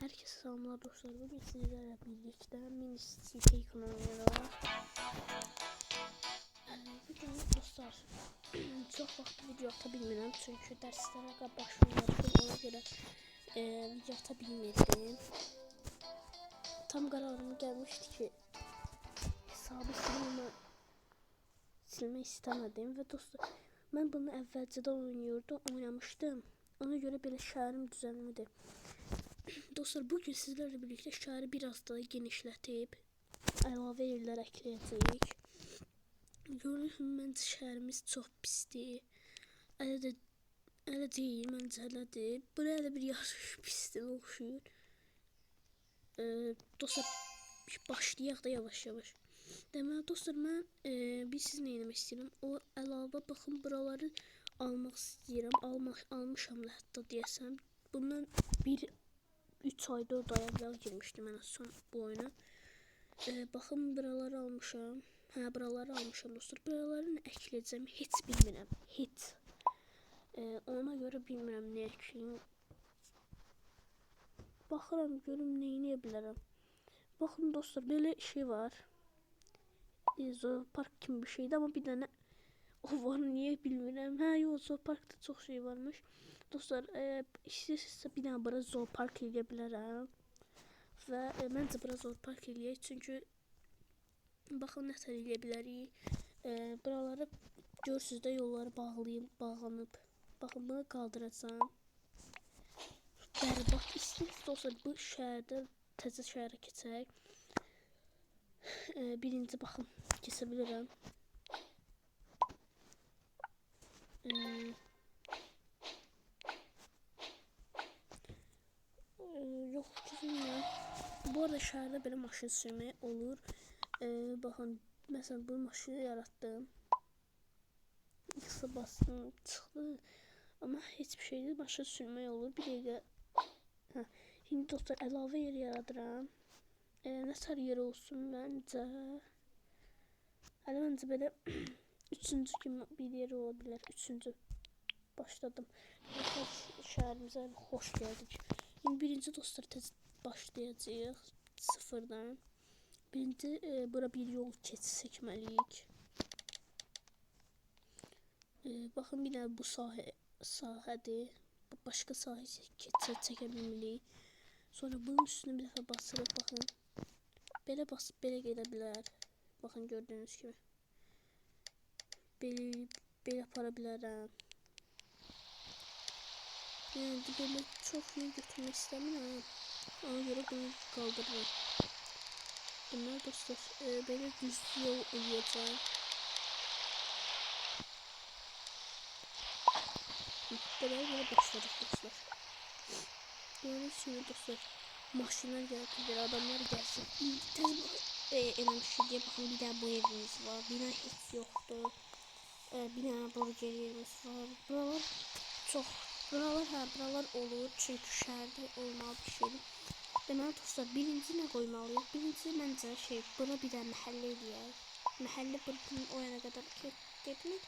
Herkese selamlar dostlar. Bugün sizlerle birlikte mini CP kullanıyoruz. Bugün dostlar çok vakit video atabilmirəm çünkü derslərə başlayırdım, ona göre video atabilmirdim. Tam kararım gelmişti ki hesabı silmək istemedim ve dostlar ben bunu əvvəlcədən oynamışdım. Ona göre belə şəhərim düzəlmədi. Dostlar bugün sizlerle birlikte şəhəri biraz daha genişlətib əlavə yerlər əkləyəcəyik. Görürsünüz, məncə şəhərimiz çox pisdir. Elə deyil, məncə elədir. Buraya da bir yarış pistinə oxşuyur. Dostlar başlayaq da yavaş-yavaş. Deməli dostlar mən biz siz nə etmək istəyirəm? O əlavə baxın buraları almaq istəyirəm. Almışam da hətta deyəsəm. Bundan 3 ay 4 ay əvvəl girmişdim mən son bu oyuna. Baxın buraları almışam. Hə, buraları almışam dostlar. Buraları nə əkləyəcəm heç bilmirəm. Heç. Ona görə bilmirəm nə əkləyim. Baxıram görüm nə edə bilərəm. Baxın dostlar belə şey var. Zoopark kimi bir şeydi ama bir dənə o var, niye bilmirəm. Hə, yox, zooparkda çox şey varmış. Dostlar, istəyirsinizsə bir dənə bura zoopark eləyə bilərəm. Və məncə bura zoopark eləyək, çünki baxın nə tər eləyə bilərik. Buraları görürsünüz də, yolları bağlanıb. Baxın, bunu qaldıracağım. Bərbad istəyirsinizsə dostlar, bu şəhərdə təzə şəhərə keçək. Birinci baxın, keçə bilirəm. Yox, bilmirəm. Bu arada şəhərdə belə maşın sürmək olur. Baxın, məsələn bu maşını yaratdım. Qısa bastım, çıxdı. Amma heç bir şeydir, maşın sürmək olur. Bir dəqiqə. Şimdi dostlar əlavə yer yaradıram. Nə tər yer olsun məncə? Hələ məncə belə üçüncü kimi bir yer ola bilər. Üçüncü. Başladım. Şəhərimizə xoş gəldik. Şimdi birinci dostlar tez başlayacağıq sıfırdan. Birinci bura bir yol keçisi çəkməliyik. Baxın bir də bu sahədir. Başqa sahə çəkə bilmirik. Sonra bunun üstünə bir dəfə basırıq, baxın. Belə basıb belə gedə bilər. Baxın gördüyünüz kimi. Belə apara bilərəm. Yəni belə çox yer götürmək istəmirəm. Ona görə bunu qaldırıram. Bunlar dostlar belə düz yol eləyəcəm. Belə başladık dostlar. Gördüyünüz kimi dostlar. Maşınlar gəldi, adamlar gəlsin. Eləmişik deyə baxın, bir daha bu evimiz var. Bina heç yoxdur. Bir dənə burger yerimiz var. Buralar çox. Buralar olur. Çünki şəhərdə olmalı bir şeydir. Deməli dostlar, birinci nə qoymalıyıq? Birinci məncə bura bir dənə məhəllə eləyək. Məhəllə bunun o yana qədər getmək.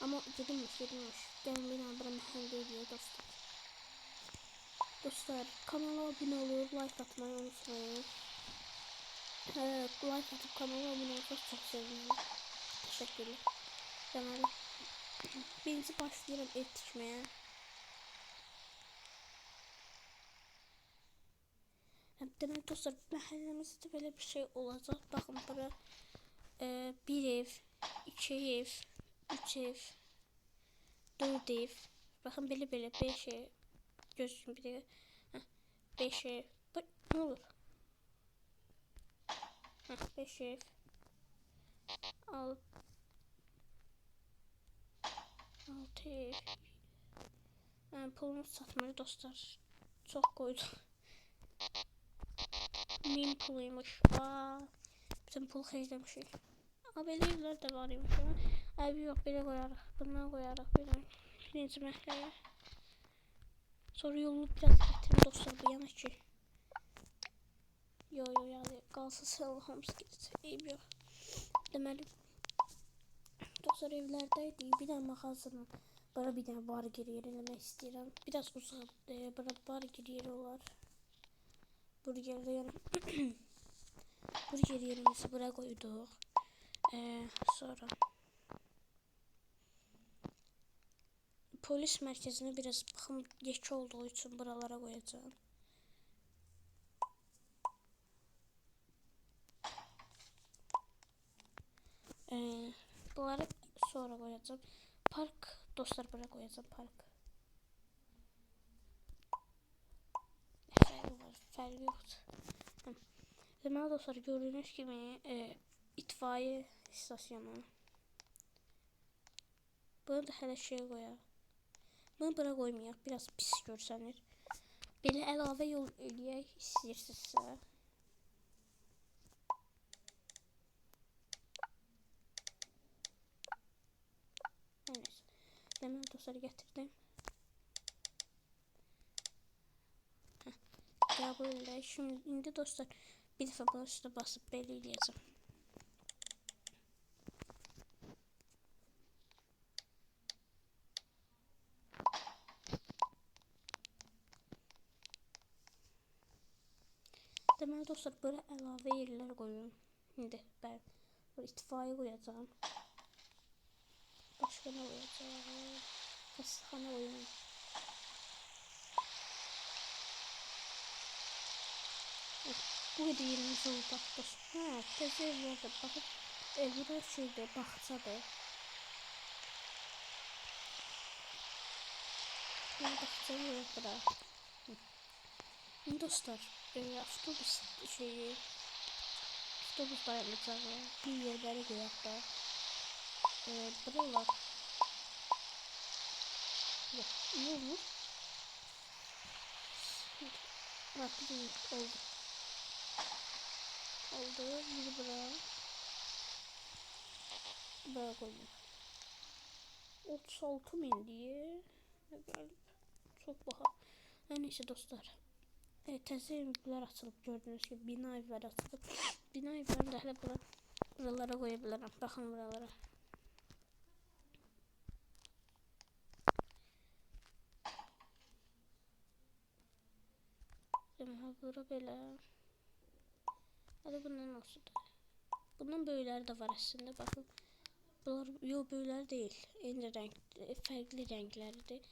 Amma gedilmiş. Gəlin bir dənə bura məhəllə eləyək dostlar. Dostlar, kanala abunə olub, like atmayı unutmayın. Like atıp kanala abunə olursanız çox sevinirim. Təşəkkürlər. Deməli, birinci başlayıram ev tikməyə. Deməli dostlar, məhəlləmizdə belə bir şey olacaq. Baxın bura bir ev, 2 ev, 3 ev, 4 ev. Baxın belə 5 ev. Gözüm bir dəqiqə. 5 ev. Nə olur? 5 ev. 6 ev. Pulumuz satmalı dostlar. Çox qoydum. 1000 puluymuş. Bütün pul xərcləmişik. Belə evlər də var imiş. Abi yox, belə qoyarıq. Bundan qoyarıq. Birinci məhəlləyə. Sonra yolunu biraz getirin dostlar bu yana ki. Yani qalsa Sherlock Holmes gedəcək. Eyb yox. Deməli dostlar evlərdəydik. Bir dənə mağazadan bura bir dənə burger yeri eləmək istəyirəm. Biraz uzaq, bura burger yeri olar. burgerdə yəni burger yerimizi bura qoyduq. Sonra polis mərkəzinə biraz baxım yekə olduğu üçün buralara qoyacağım. Bunları sonra qoyacağım. Park dostlar bura qoyacağım park. Fərqi yoxdur. Deməli dostlar gördüyünüz kimi itfaiyə istasyonu. Bunu da hələ şey qoyaq. Bunu bura qoymayaq. Biraz pis görsənir. Belə əlavə yol eləyək istəyirsinizsə. Neyse. Deməli dostlar gətirdim. Qəbul edək. Şimdi indi dostlar bir dəfə bunun üstə basıb belə eləyəcəm. Deməli dostlar bura əlavə yerlər qoyun. İndi bəli. Bura itfaiyə qoyacağam. Başqa nə qoyacağım? Xəstəxana qoyun. Bu qədər yerimiz oldu dostlar. Təzə evlərdə baxın. Bura şeydir, bağçadır. Bağça yox bura. Dostlar, avtobus şeyi, avtobus dayanacağı bir yerləri qoyaq da. Buralar. Yox, iyi olur. Bak, oldu. Oldu, biri bura. Bura qoyayım. 36.000 diye. Çok baha. Neyse dostlar. Təzə evlər açılıb gördüyünüz gibi bina evləri açılıb. Bina evlərini də hələ buralara qoya bilərəm. Baxın buralara. Deməli bura belə. Hələ bundan olsun da. Bundan böyükləri də var əslində. Baxın. Bunlar yox böyükləri deyil. Eyni rəng, fərqli rəngləridir.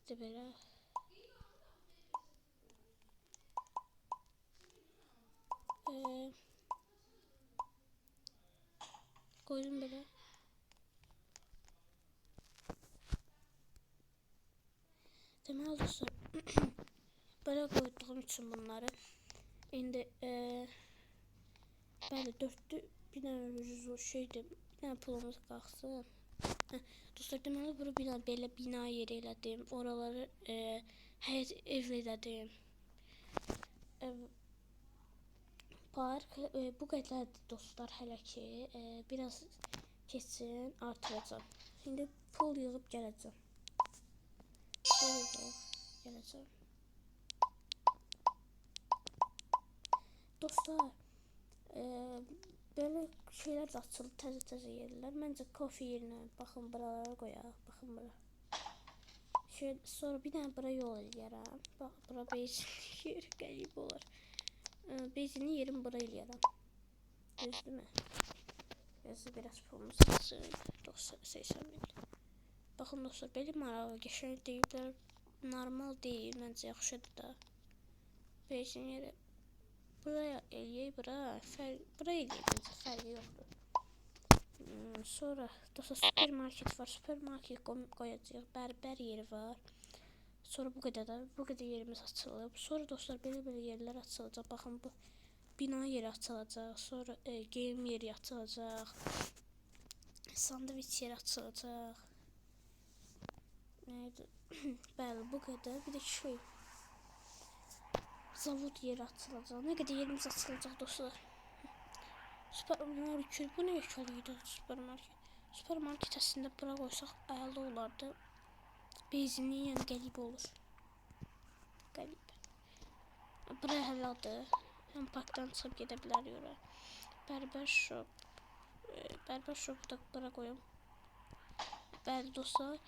De belə. Koydum belə. Deməli dostlar, belə qoyduğum üçün bunları indi bəli 4'lü bir dənə şeydir, bir dənə pulumuz qalxsın. Dostlar deməli bura belə bina yeri elədim, oraları həyət ev elədim. Park bu qədərdir dostlar hələ ki, biraz keçsin artıracağım. İndi pul yığıb gələcəm. Gələcəm. Dostlar, belə şeylər də açılıb, təzə yerlər. Məncə kofe yerinə baxın buralara qoyaq. Baxın bura. Sonra bir dənə bura yol eləyərəm. Bax, bura benzin yer qəribə olar. Benzinin yerini bura eləyərəm. Düzdürmü? Yazı biraz pulumuz açsın. 80.000. Baxın dostlar, belə maraqlı qəşəng deyiblər. Normal deyil, məncə yaxşıdır da. Benzin yeri buraya eləyək, bura eləyək, məncə fərqi yoxdur. Sonra dostlar supermarket var, supermarket qoyacağıq, bərbər yeri var. Sonra bu qədər yerimiz açılıb. Sonra dostlar belə yerlər açılacaq. Baxın bu bina yeri açılacaq. Sonra geyim yeri açılacaq. Sandviç yeri açılacaq. Bəli, bu qədər. Bir də şey, zavod yeri açılacaq. Nə qədər yerimiz açılacaq dostlar. Supermarket, bu nə yekəliydi supermarket. Supermarket əslində bura qoysaq əla olardı. Benzinli yəni qəribə olur. Qəribə. Bura həladır. Həm parkdan çıxıb gedə bilərik ora. Bərbər shop. Bərbər shop da bura qoyum. Bəli dostlar.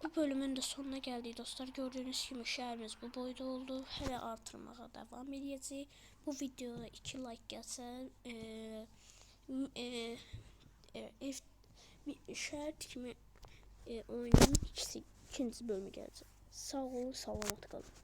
Bu bölümün de sonuna geldik dostlar. Gördüğünüz gibi şehrimiz bu boyda oldu. Hele artırmağa devam edeceğiz. Bu videoya 2 like gelse ev şehir tikimi oyunun ikinci bölümü gelecek. Sağ olun, salamat kalın.